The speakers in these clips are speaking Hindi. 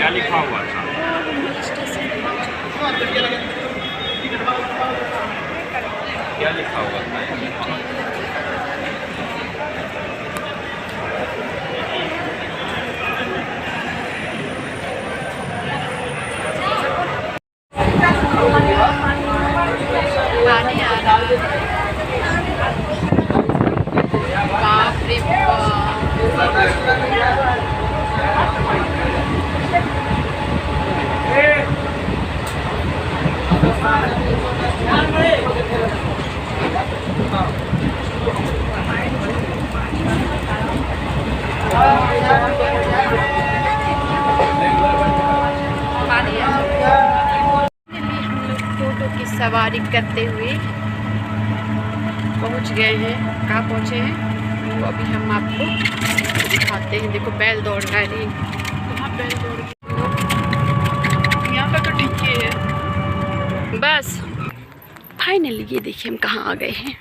क्या लिखा हुआ था? क्या लिखा हुआ था? पानी आ रहा है। बाप रे पानी आ रहा है। हम लोग टोटो की सवारी करते हुए पहुंच गए हैं। कहाँ पहुंचे हैं वो अभी हम आपको दिखाते हैं। देखो बैल दौड़ रहा है। यहाँ बैल दौड़ यहाँ पर तो ठीक है। बस फाइनली ये देखिए हम कहाँ आ गए हैं।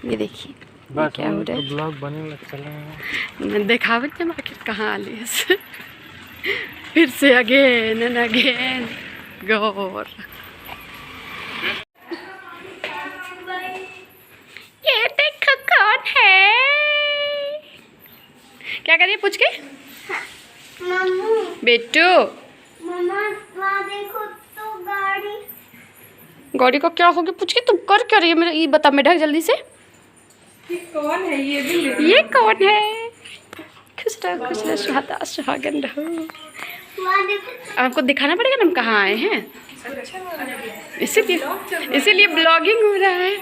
ये देखिए बस क्या हो रहा है। ब्लॉग बने लग चले हैं। दिखावे थे आखिर कहाँ आ लिए फिर से अगेन एंड अगेन गौर। ये देखो कौन है। क्या करिए पूछ के बेटू। वहाँ देखो तो गाड़ी। गाड़ी को क्या होगी पूछ के। तुम कर क्या रही है मेरे ये बता। मेढक जल्दी से ये कौन है? ये भी ये कौन है। खुश रहो सुहाता सुहागन रहो। वहाँ देखो आपको दिखाना पड़ेगा ना हम कहाँ आए हैं। इसीलिए ब्लॉगिंग हो रहा है।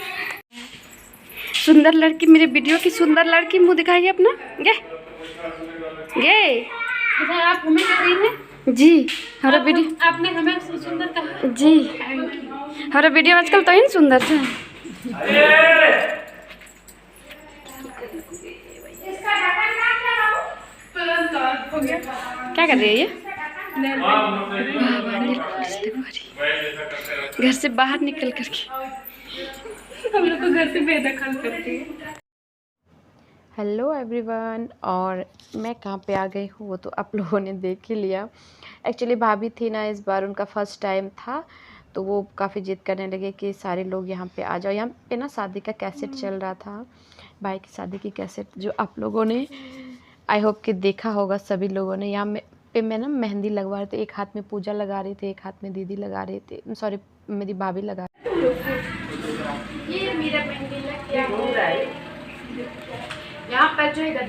सुंदर लड़की मेरे वीडियो की सुंदर लड़की मुंह दिखाइए अपना। गे गे आप हमें कर रही हैं? जी हमारा वीडियो आपने हमें सुंदर कहा। जी हमारा वीडियो आजकल तो ही सुंदर था। क्या कर रही है ये। घर से बाहर निकल करके हम लोग को घर से बेदखल करती है। Hello everyone. और मैं कहाँ पे आ गई हूँ वो तो आप लोगों ने देख ही लिया। एक्चुअली भाभी थी ना, इस बार उनका फर्स्ट टाइम था तो वो काफ़ी जिद करने लगे कि सारे लोग यहाँ पे आ जाओ। यहाँ पे ना शादी का कैसेट चल रहा था, भाई की शादी की कैसेट, जो आप लोगों ने आई होप कि देखा होगा सभी लोगों ने। यहाँ पे मैं ना मेहंदी लगवा रहे थे। एक हाथ में पूजा लगा रही थी, एक हाथ में दीदी लगा रही थी, सॉरी मेरी भाभी लगा। ये मेरा मेहंदी लग गया है। यहाँ पर जो है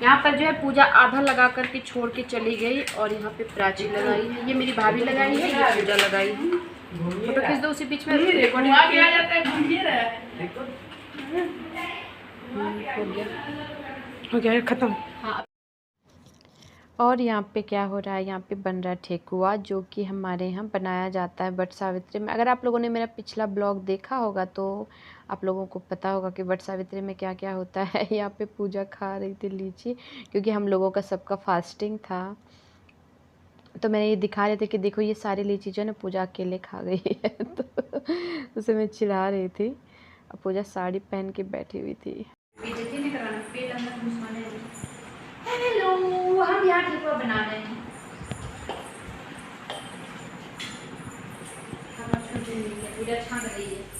यहाँ पर जो है पूजा आधा लगा करके छोड़ के चली गई और यहाँ पे प्राची लगाई है। ये मेरी भाभी लगाई है, ये पूजा लगाई है। फोटो खींच दो उसी बीच में। हो गया खत्म। हाँ। और यहाँ पे क्या हो रहा है, यहाँ पे बन रहा है ठेकुआ, जो कि हमारे यहाँ बनाया जाता है वट सावित्री में। अगर आप लोगों ने मेरा पिछला ब्लॉग देखा होगा तो आप लोगों को पता होगा कि वट सावित्री में क्या क्या होता है। यहाँ पे पूजा खा रही थी लीची, क्योंकि हम लोगों का सबका फास्टिंग था। तो मैंने ये दिखा रहे थे कि देखो ये सारी लीची जो है ना पूजा अकेले खा गई है। तो उसे मैं चिढ़ा रही थी। और पूजा साड़ी पहन के बैठी हुई थी। हेलो, हम यहाँ ठेकुआ बना रहे हैं। पूजा छान रही है।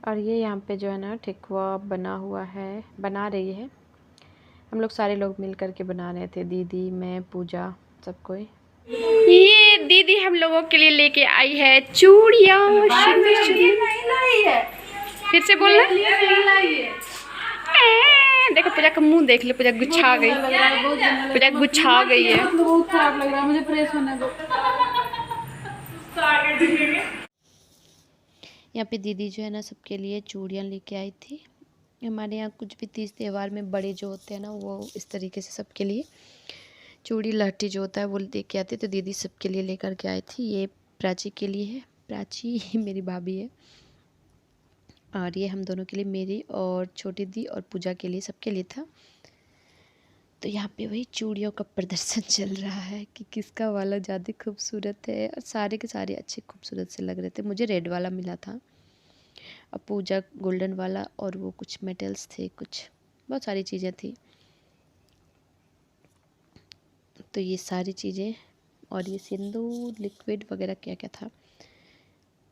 और ये यहाँ पे जो है ना ठेकुआ बना हुआ है, बना रही है। हम लोग सारे लोग मिल कर के बना रहे थे, दीदी मैं पूजा सब कोई। ये दीदी हम लोगों के लिए लेके आई है चूड़ियाँ। फिर से बोलना। देखो पूजा का मुंह देख लो, पूजा गुच्छा गई, पूजा गुच्छा गई है। बहुत खराब लग रहा है मुझे, प्रेस होने दो। यहाँ पे दीदी जो है ना सबके लिए चूड़ियाँ लेके आई थी। हमारे यहाँ कुछ भी तीज त्यौहार में बड़े जो होते हैं ना वो इस तरीके से सबके लिए चूड़ी लहठी जो होता है वो लेके आती, तो दीदी सबके लिए लेकर के आई थी। ये प्राची के लिए है, प्राची मेरी भाभी है, और ये हम दोनों के लिए, मेरी और छोटी दी और पूजा के लिए, सबके लिए था। तो यहाँ पे वही चूड़ियों का प्रदर्शन चल रहा है कि किसका वाला ज़्यादा खूबसूरत है, और सारे के सारे अच्छे खूबसूरत से लग रहे थे। मुझे रेड वाला मिला था और पूजा गोल्डन वाला, और वो कुछ मेटल्स थे, कुछ बहुत सारी चीज़ें थी। तो ये सारी चीज़ें, और ये सिंदूर लिक्विड वगैरह क्या क्या था,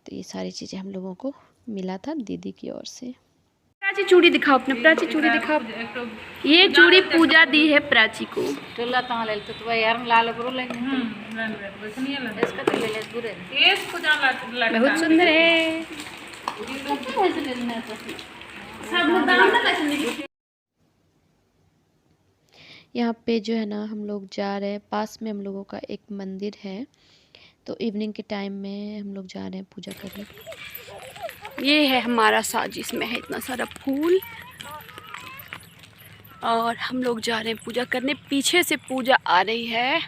तो ये सारी चीज़ें हम लोगों को मिला था दीदी की ओर से। प्राची चूड़ी दिखाओ अपने, प्राची चूड़ी दिखाओ। ये चूड़ी पूजा दी है प्राची को। टोला ता ले तो यार लाल करो ले इसका तो ले ले पूरे इसको जान बहुत सुंदर है। सब दाम ना लक्ष्मी यहाँ पे जो है ना हम लोग जा रहे हैं, पास में हम लोगों का एक मंदिर है, तो इवनिंग के टाइम में हम लोग जा रहे हैं पूजा करने। ये है हमारा साज, इसमें है इतना सारा फूल, और हम लोग जा रहे हैं पूजा करने। पीछे से पूजा आ रही है।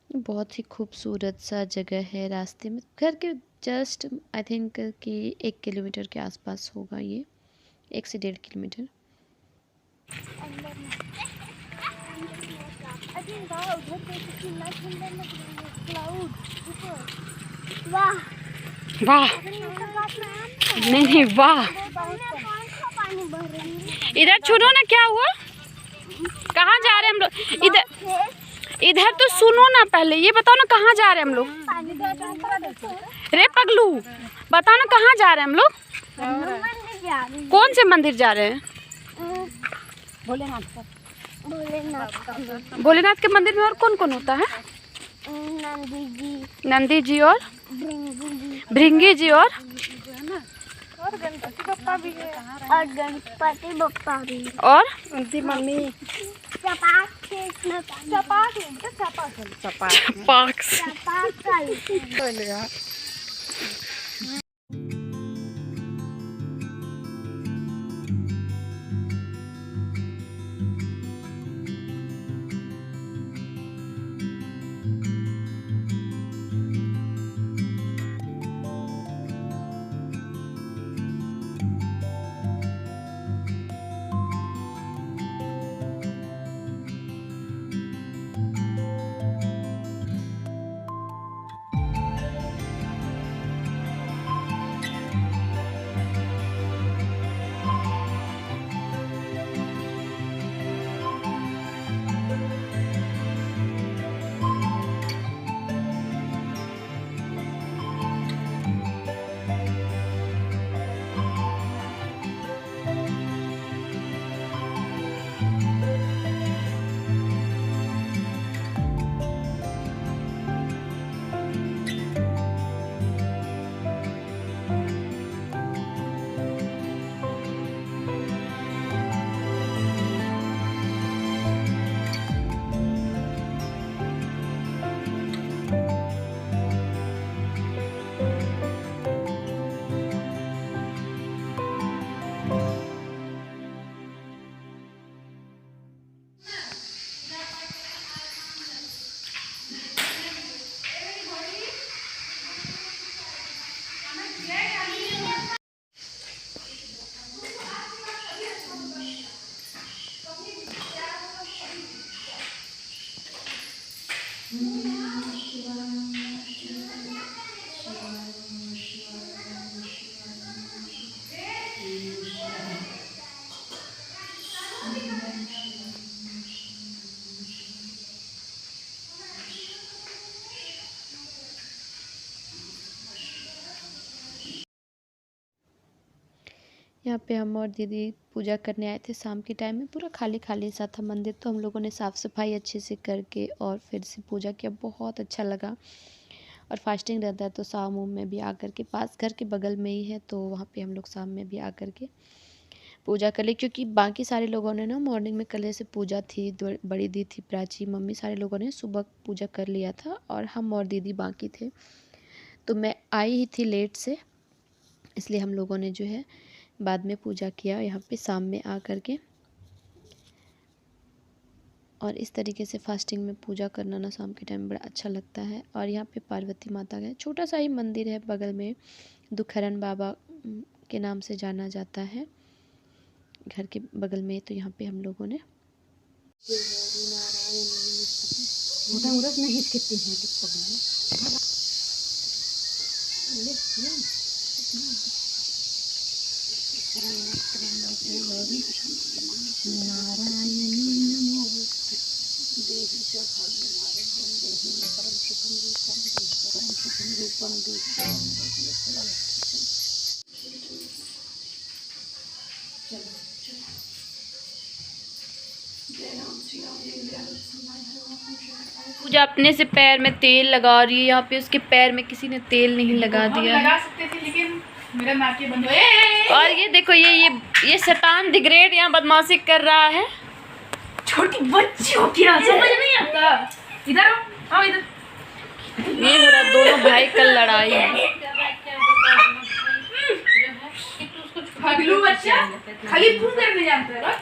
बहुत ही खूबसूरत सा जगह है, रास्ते में घर के जस्ट आई थिंक कि 1 किलोमीटर के आसपास होगा, ये 1 से 1.5 किलोमीटर। वाह वाह, नहीं वाह, पानी बह रही है। इधर सुनो ना, क्या हुआ, कहाँ जा रहे हैं हम लोग? इधर तो सुनो ना, पहले ये बताओ ना कहाँ जा रहे हैं हम लोग? रे पगलू, बताओ ना कहाँ जा रहे हैं हम लोग? कौन से मंदिर जा रहे हैं? भोलेनाथ के मंदिर में और कौन कौन होता है? नंदी जी और भृंगी जी और गणपति बप्पा भी और उनकी मम्मी चपाक यहाँ पे हम और दीदी पूजा करने आए थे शाम के टाइम में। पूरा खाली खाली सा था मंदिर, तो हम लोगों ने साफ़ सफाई अच्छे से करके और फिर से पूजा किया। बहुत अच्छा लगा। और फास्टिंग रहता है तो शाम में भी आकर के, पास घर के बगल में ही है, तो वहाँ पे हम लोग शाम में भी आकर के पूजा कर ली। क्योंकि बाकी सारे लोगों ने ना मॉर्निंग में कल से पूजा थी, बड़ी दी थी, प्राची, मम्मी, सारे लोगों ने सुबह पूजा कर लिया था और हम और दीदी बाकी थे। तो मैं आई ही थी लेट से, इसलिए हम लोगों ने जो है बाद में पूजा किया यहाँ पे शाम में आ कर के। और इस तरीके से फास्टिंग में पूजा करना ना शाम के टाइम बड़ा अच्छा लगता है। और यहाँ पे पार्वती माता का छोटा सा ही मंदिर है बगल में, दुखहरण बाबा के नाम से जाना जाता है घर के बगल में। तो यहाँ पे हम लोगों ने पूजा अपने से पैर में तेल लगा रही है। यहाँ पे उसके पैर में किसी ने तेल नहीं लगा दिया है। लगा सकते थे लेकिन मेरा नाक बंद हो। और ये देखो ये शैतान द ग्रेट यहाँ बदमाशी कर रहा है। छोटी बच्ची हो क्या समझ नहीं आता। इधर आओ इधर। ये हो रहा दोनों भाई का लड़ाई है। पगलू बच्चा खाली फोन करने जानता है।